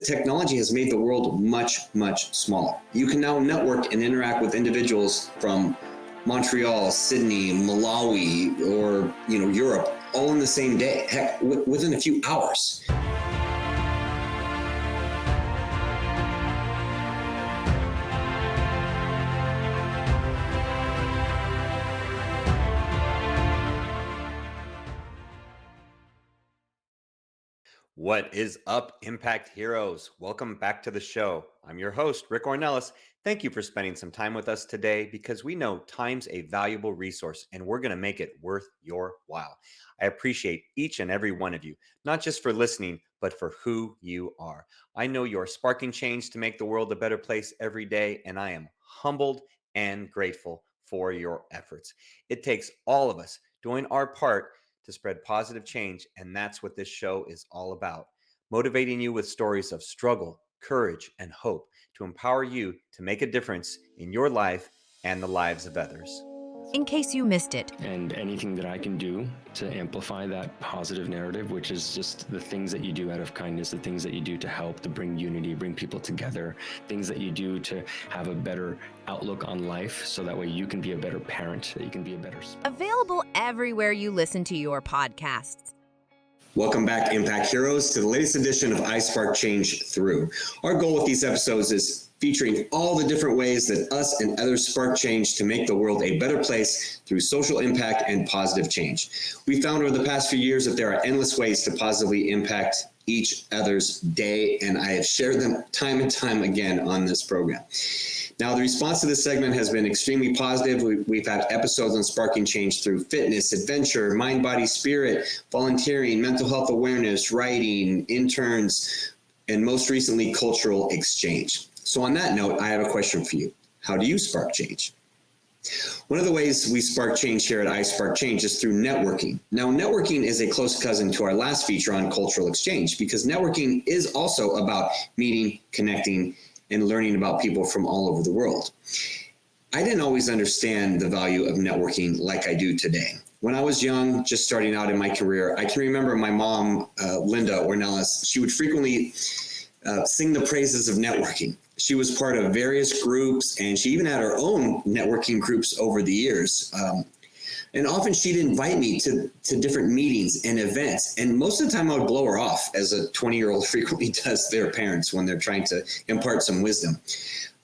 Technology has made the world much, much smaller. You can now network and interact with individuals from Montreal, Sydney, Malawi, or Europe, all in the same day, heck, within a few hours. What is up, Impact Heroes? Welcome back to the show. I'm your host, Rick Ornelas. Thank you for spending some time with us today because we know time's a valuable resource and we're going to make it worth your while. I appreciate each and every one of you, not just for listening, but for who you are. I know you're sparking change to make the world a better place every day, and I am humbled and grateful for your efforts. It takes all of us doing our part to spread positive change, and that's what this show is all about. Motivating you with stories of struggle, courage, and hope to empower you to make a difference in your life and the lives of others. In case you missed it. And anything that I can do to amplify that positive narrative, which is just the things that you do out of kindness, the things that you do to help, to bring unity, bring people together, things that you do to have a better outlook on life, so that way you can be a better parent, that you can be a better... Available everywhere you listen to your podcasts. Welcome back, Impact Heroes, to the latest edition of I Spark Change Through. Our goal with these episodes is featuring all the different ways that us and others spark change to make the world a better place through social impact and positive change. We found over the past few years that there are endless ways to positively impact each other's day, and I have shared them time and time again on this program. Now, the response to this segment has been extremely positive. We've had episodes on sparking change through fitness, adventure, mind, body, spirit, volunteering, mental health awareness, writing, interns, and most recently, cultural exchange. So on that note, I have a question for you. How do you spark change? One of the ways we spark change here at I Spark Change is through networking. Now, networking is a close cousin to our last feature on cultural exchange, because networking is also about meeting, connecting, and learning about people from all over the world. I didn't always understand the value of networking like I do today. When I was young, just starting out in my career, I can remember my mom, Linda Ornelas, she would frequently sing the praises of networking. She was part of various groups, and she even had her own networking groups over the years. And often she'd invite me to different meetings and events. And most of the time I would blow her off, as a 20-year-old frequently does their parents when they're trying to impart some wisdom.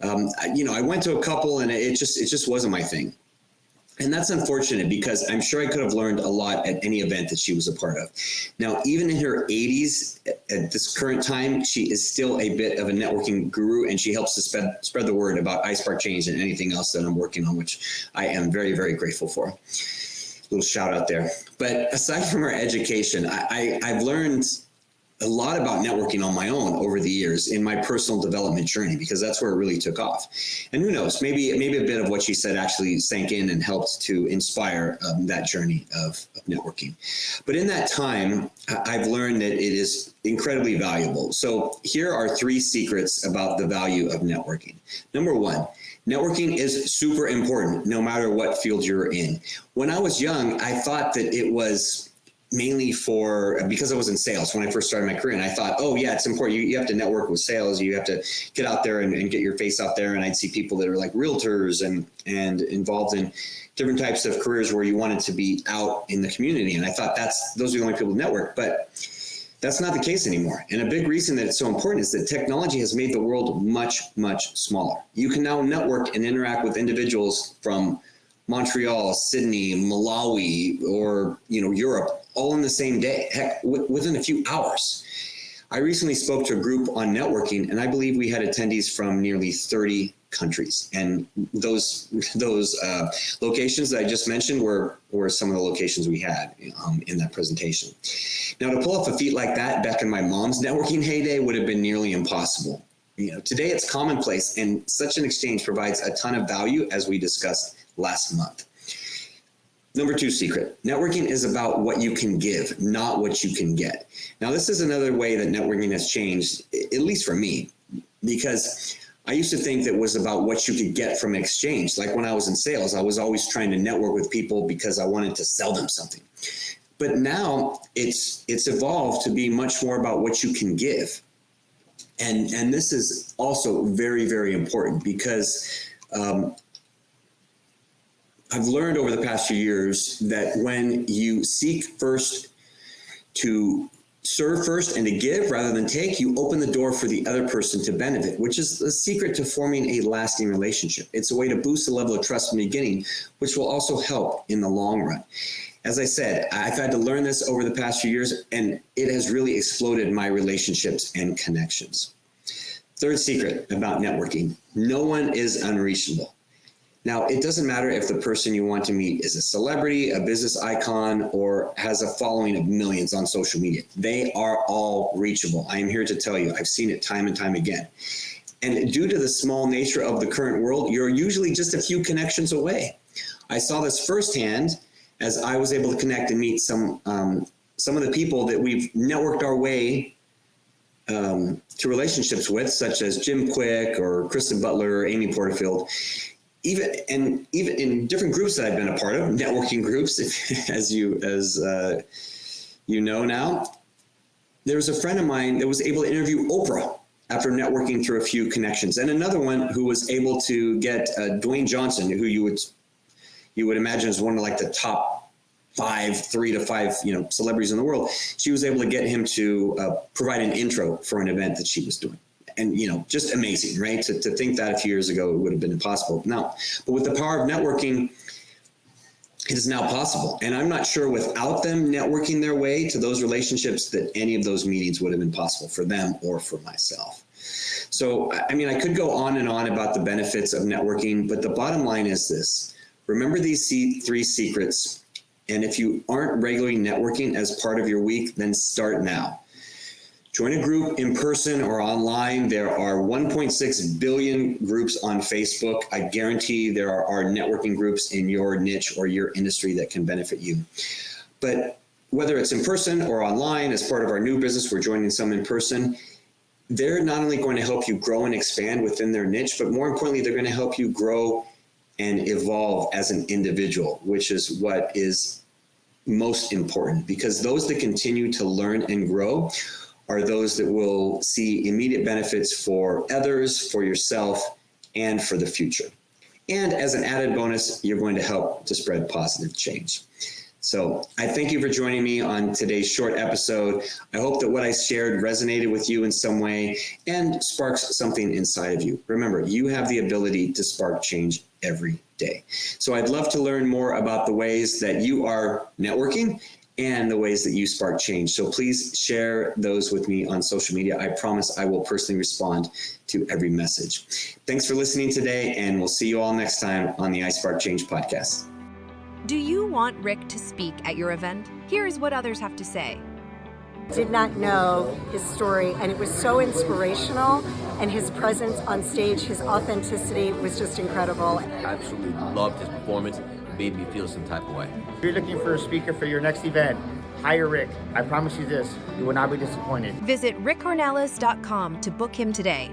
I went to a couple and it just wasn't my thing. And that's unfortunate, because I'm sure I could have learned a lot at any event that she was a part of. Now, even in her 80s, at this current time, she is still a bit of a networking guru, and she helps to spread the word about I Spark Change and anything else that I'm working on, which I am very, very grateful for. A little shout out there. But aside from her education, I've learned a lot about networking on my own over the years in my personal development journey, because that's where it really took off. And who knows, maybe a bit of what she said actually sank in and helped to inspire that journey of networking. But in that time, I've learned that it is incredibly valuable. So here are 3 secrets about the value of networking. Number 1, networking is super important no matter what field you're in. When I was young, I thought that it was mainly because I was in sales when I first started my career. And I thought, oh yeah, it's important. You have to network with sales. You have to get out there and get your face out there. And I'd see people that are like realtors and involved in different types of careers where you wanted to be out in the community. And I thought those are the only people to network, but that's not the case anymore. And a big reason that it's so important is that technology has made the world much, much smaller. You can now network and interact with individuals from Montreal, Sydney, Malawi, or Europe, all in the same day, heck, within a few hours. I recently spoke to a group on networking, and I believe we had attendees from nearly 30 countries. And those locations that I just mentioned were some of the locations we had in that presentation. Now, to pull off a feat like that back in my mom's networking heyday would have been nearly impossible. Today it's commonplace, and such an exchange provides a ton of value, as we discussed last month. Number 2 secret, networking is about what you can give, not what you can get. Now, this is another way that networking has changed, at least for me, because I used to think that it was about what you could get from exchange. Like when I was in sales, I was always trying to network with people because I wanted to sell them something. But now it's evolved to be much more about what you can give. And this is also very, very important because I've learned over the past few years that when you seek first to serve first and to give rather than take, you open the door for the other person to benefit, which is the secret to forming a lasting relationship. It's a way to boost the level of trust from the beginning, which will also help in the long run. As I said, I've had to learn this over the past few years, and it has really exploded my relationships and connections. Third secret about networking: no one is unreachable. Now, it doesn't matter if the person you want to meet is a celebrity, a business icon, or has a following of millions on social media. They are all reachable. I am here to tell you, I've seen it time and time again. And due to the small nature of the current world, you're usually just a few connections away. I saw this firsthand as I was able to connect and meet some of the people that we've networked our way to relationships with, such as Jim Quick or Kristen Butler or Amy Porterfield. Even in different groups that I've been a part of, networking groups, as you know now, there was a friend of mine that was able to interview Oprah after networking through a few connections, and another one who was able to get Dwayne Johnson, who you would imagine is one of like the top 3 to 5 celebrities in the world. She was able to get him to provide an intro for an event that she was doing. And, just amazing, right? To think that a few years ago, it would have been impossible. Now, but with the power of networking, it is now possible. And I'm not sure without them networking their way to those relationships that any of those meetings would have been possible for them or for myself. So, I could go on and on about the benefits of networking, but the bottom line is this: remember these 3 secrets. And if you aren't regularly networking as part of your week, then start now. Join a group in person or online. There are 1.6 billion groups on Facebook. I guarantee there are networking groups in your niche or your industry that can benefit you. But whether it's in person or online, as part of our new business, we're joining some in person. They're not only going to help you grow and expand within their niche, but more importantly, they're going to help you grow and evolve as an individual, which is what is most important, because those that continue to learn and grow are those that will see immediate benefits for others, for yourself, and for the future. And as an added bonus, you're going to help to spread positive change. So I thank you for joining me on today's short episode. I hope that what I shared resonated with you in some way and sparks something inside of you. Remember, you have the ability to spark change every day. So I'd love to learn more about the ways that you are networking and the ways that you spark change. So please share those with me on social media. I promise I will personally respond to every message. Thanks for listening today, and we'll see you all next time on the I Spark Change podcast. Do you want Rick to speak at your event? Here's what others have to say. Did not know his story, and it was so inspirational, and his presence on stage, his authenticity was just incredible. Absolutely loved his performance. Made me feel some type of way. If you're looking for a speaker for your next event, hire Rick. I promise you this, you will not be disappointed. Visit rickcornelis.com to book him today.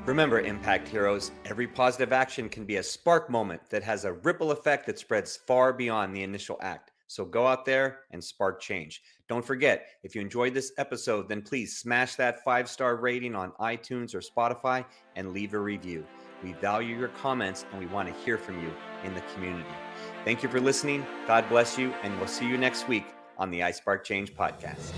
Remember, Impact Heroes, every positive action can be a spark moment that has a ripple effect that spreads far beyond the initial act. So go out there and spark change. Don't forget, if you enjoyed this episode, then please smash that 5-star rating on iTunes or Spotify and leave a review. We value your comments and we want to hear from you in the community. Thank you for listening. God bless you, and we'll see you next week on the I Spark Change podcast.